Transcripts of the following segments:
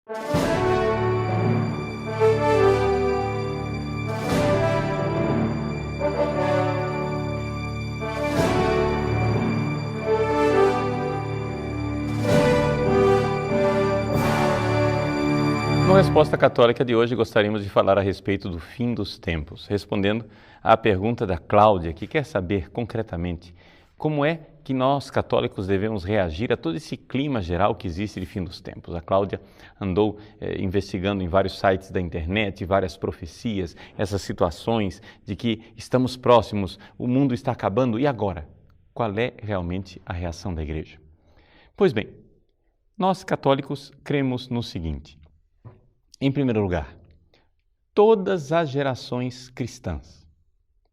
No Resposta Católica de hoje, gostaríamos de falar a respeito do fim dos tempos, respondendo à pergunta da Cláudia, que quer saber concretamente como é que nós, católicos, devemos reagir a todo esse clima geral que existe de fim dos tempos. A Cláudia andou investigando em vários sites da internet, várias profecias, essas situações de que estamos próximos, o mundo está acabando, e agora? Qual é realmente a reação da Igreja? Pois bem, nós, católicos, cremos no seguinte. Em primeiro lugar, todas as gerações cristãs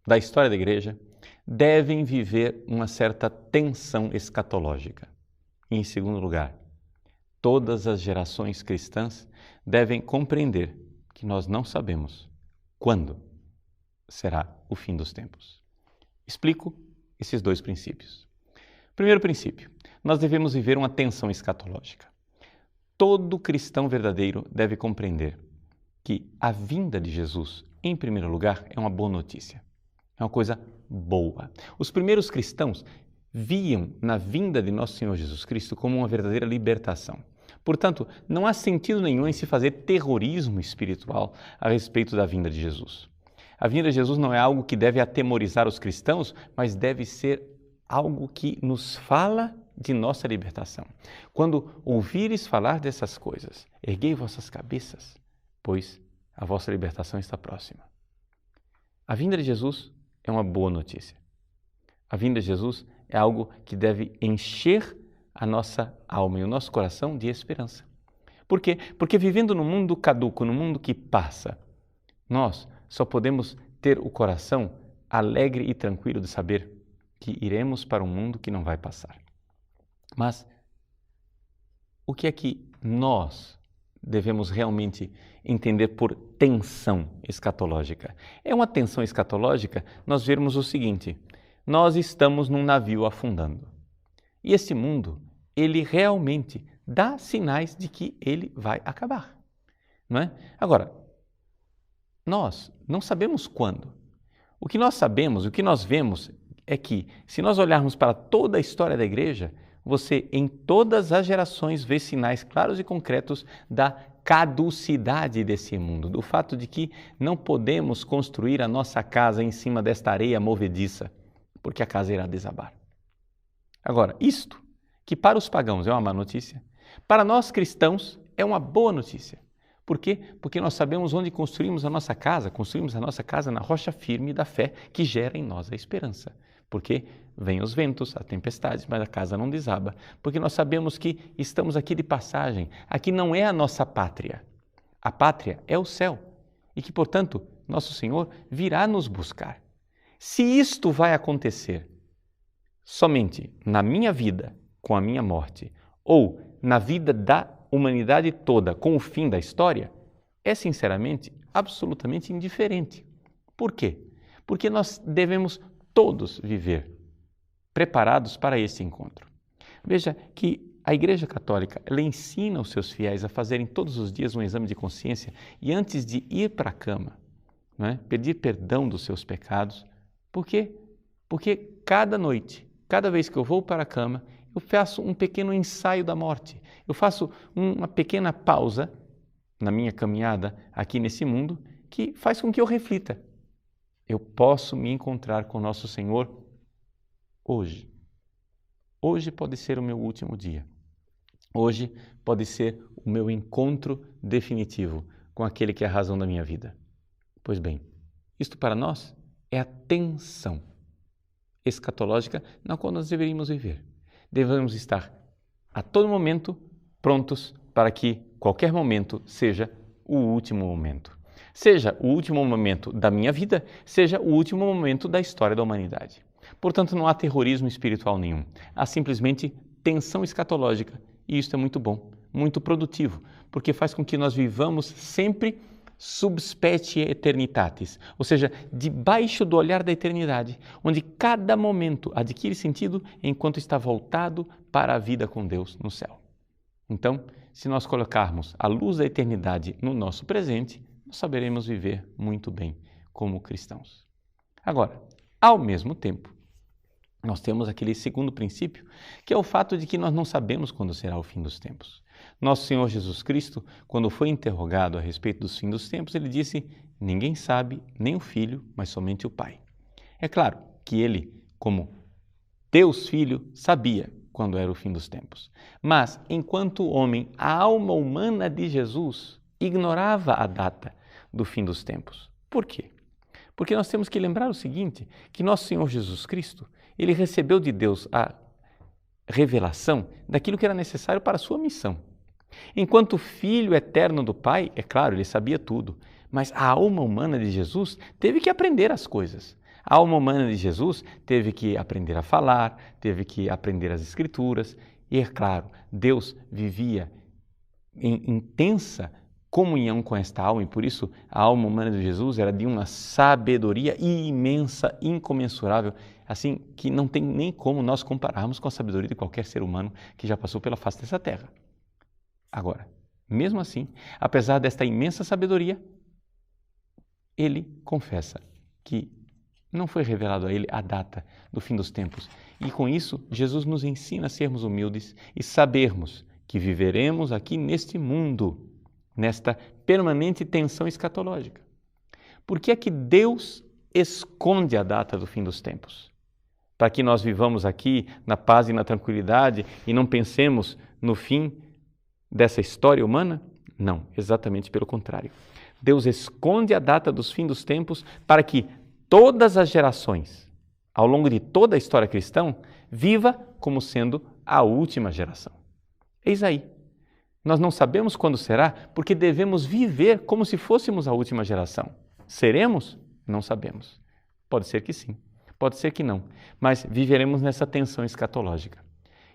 da história da Igreja devem viver uma certa tensão escatológica. E, em segundo lugar, todas as gerações cristãs devem compreender que nós não sabemos quando será o fim dos tempos. Explico esses dois princípios. Primeiro princípio, nós devemos viver uma tensão escatológica. Todo cristão verdadeiro deve compreender que a vinda de Jesus, em primeiro lugar, é uma boa notícia. É uma coisa boa. Os primeiros cristãos viam na vinda de nosso Senhor Jesus Cristo como uma verdadeira libertação. Portanto, não há sentido nenhum em se fazer terrorismo espiritual a respeito da vinda de Jesus. A vinda de Jesus não é algo que deve atemorizar os cristãos, mas deve ser algo que nos fala de nossa libertação. Quando ouvires falar dessas coisas, erguei vossas cabeças, pois a vossa libertação está próxima. A vinda de Jesus é uma boa notícia. A vinda de Jesus é algo que deve encher a nossa alma e o nosso coração de esperança. Por quê? Porque vivendo num mundo caduco, num mundo que passa, nós só podemos ter o coração alegre e tranquilo de saber que iremos para um mundo que não vai passar. Mas o que é que nós devemos realmente entender por tensão escatológica? É uma tensão escatológica nós vermos o seguinte: nós estamos num navio afundando. E esse mundo, ele realmente dá sinais de que ele vai acabar, não é? Agora, nós não sabemos quando. O que nós sabemos, o que nós vemos é que, se nós olharmos para toda a história da Igreja, você, em todas as gerações, vê sinais claros e concretos da caducidade desse mundo, do fato de que não podemos construir a nossa casa em cima desta areia movediça, porque a casa irá desabar. Agora, isto, que para os pagãos é uma má notícia, para nós cristãos é uma boa notícia. Por quê? Porque nós sabemos onde construímos a nossa casa na rocha firme da fé que gera em nós a esperança. Porque vêm os ventos, a tempestade, mas a casa não desaba. Porque nós sabemos que estamos aqui de passagem. Aqui não é a nossa pátria. A pátria é o céu. E que, portanto, nosso Senhor virá nos buscar. Se isto vai acontecer somente na minha vida, com a minha morte, ou na vida da humanidade toda, com o fim da história, é sinceramente absolutamente indiferente. Por quê? Porque nós devemos todos viver preparados para esse encontro. Veja que a Igreja Católica, ela ensina os seus fiéis a fazerem todos os dias um exame de consciência e antes de ir para a cama, não é? Pedir perdão dos seus pecados. Por quê? Porque cada noite, cada vez que eu vou para a cama, eu faço um pequeno ensaio da morte. Eu faço uma pequena pausa na minha caminhada aqui nesse mundo que faz com que eu reflita. Eu posso me encontrar com Nosso Senhor hoje. Hoje pode ser o meu último dia. Hoje pode ser o meu encontro definitivo com aquele que é a razão da minha vida. Pois bem, isto para nós é a tensão escatológica na qual nós deveríamos viver. Devemos estar a todo momento prontos para que qualquer momento seja o último momento. Seja o último momento da minha vida, seja o último momento da história da humanidade. Portanto, não há terrorismo espiritual nenhum. Há simplesmente tensão escatológica. E isso é muito bom, muito produtivo, porque faz com que nós vivamos sempre sub specie eternitatis, ou seja, debaixo do olhar da eternidade, onde cada momento adquire sentido enquanto está voltado para a vida com Deus no céu. Então, se nós colocarmos a luz da eternidade no nosso presente, nós saberemos viver muito bem como cristãos. Agora, ao mesmo tempo, nós temos aquele segundo princípio, que é o fato de que nós não sabemos quando será o fim dos tempos. Nosso Senhor Jesus Cristo, quando foi interrogado a respeito dos fins dos tempos, ele disse: ninguém sabe, nem o Filho, mas somente o Pai. É claro que ele, como Deus Filho, sabia quando era o fim dos tempos. Mas, enquanto homem, a alma humana de Jesus ignorava a data do fim dos tempos. Por quê? Porque nós temos que lembrar o seguinte, que nosso Senhor Jesus Cristo, ele recebeu de Deus a revelação daquilo que era necessário para a sua missão. Enquanto Filho eterno do Pai, é claro, ele sabia tudo, mas a alma humana de Jesus teve que aprender as coisas. A alma humana de Jesus teve que aprender a falar, teve que aprender as Escrituras, e é claro, Deus vivia em intensa comunhão com esta alma, e por isso a alma humana de Jesus era de uma sabedoria imensa, incomensurável, assim que não tem nem como nós compararmos com a sabedoria de qualquer ser humano que já passou pela face dessa terra. Agora, mesmo assim, apesar desta imensa sabedoria, ele confessa que não foi revelado a ele a data do fim dos tempos. E com isso, Jesus nos ensina a sermos humildes e sabermos que viveremos aqui neste mundo, nesta permanente tensão escatológica. Por que é que Deus esconde a data do fim dos tempos? Para que nós vivamos aqui na paz e na tranquilidade e não pensemos no fim dessa história humana? Não, exatamente pelo contrário. Deus esconde a data dos fins dos tempos para que todas as gerações, ao longo de toda a história cristã, viva como sendo a última geração. Eis aí. Nós não sabemos quando será, porque devemos viver como se fôssemos a última geração. Seremos? Não sabemos. Pode ser que sim, pode ser que não, mas viveremos nessa tensão escatológica.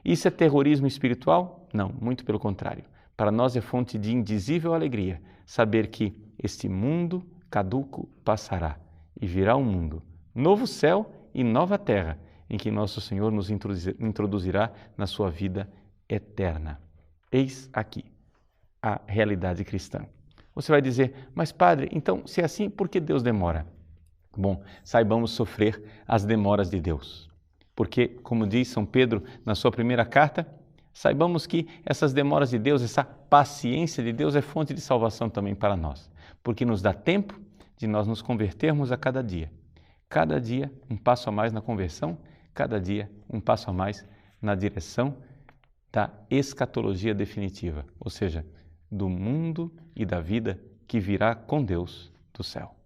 Isso é terrorismo espiritual? Não, muito pelo contrário. Para nós é fonte de indizível alegria saber que este mundo caduco passará e virá um mundo, novo céu e nova terra, em que nosso Senhor nos introduzirá na sua vida eterna. Eis aqui a realidade cristã. Você vai dizer, mas padre, então se é assim, por que Deus demora? Bom, saibamos sofrer as demoras de Deus. Porque, como diz São Pedro na sua primeira carta, saibamos que essas demoras de Deus, essa paciência de Deus é fonte de salvação também para nós. Porque nos dá tempo de nós nos convertermos a cada dia. Cada dia um passo a mais na conversão, cada dia um passo a mais na direção da escatologia definitiva, ou seja, do mundo e da vida que virá com Deus do céu.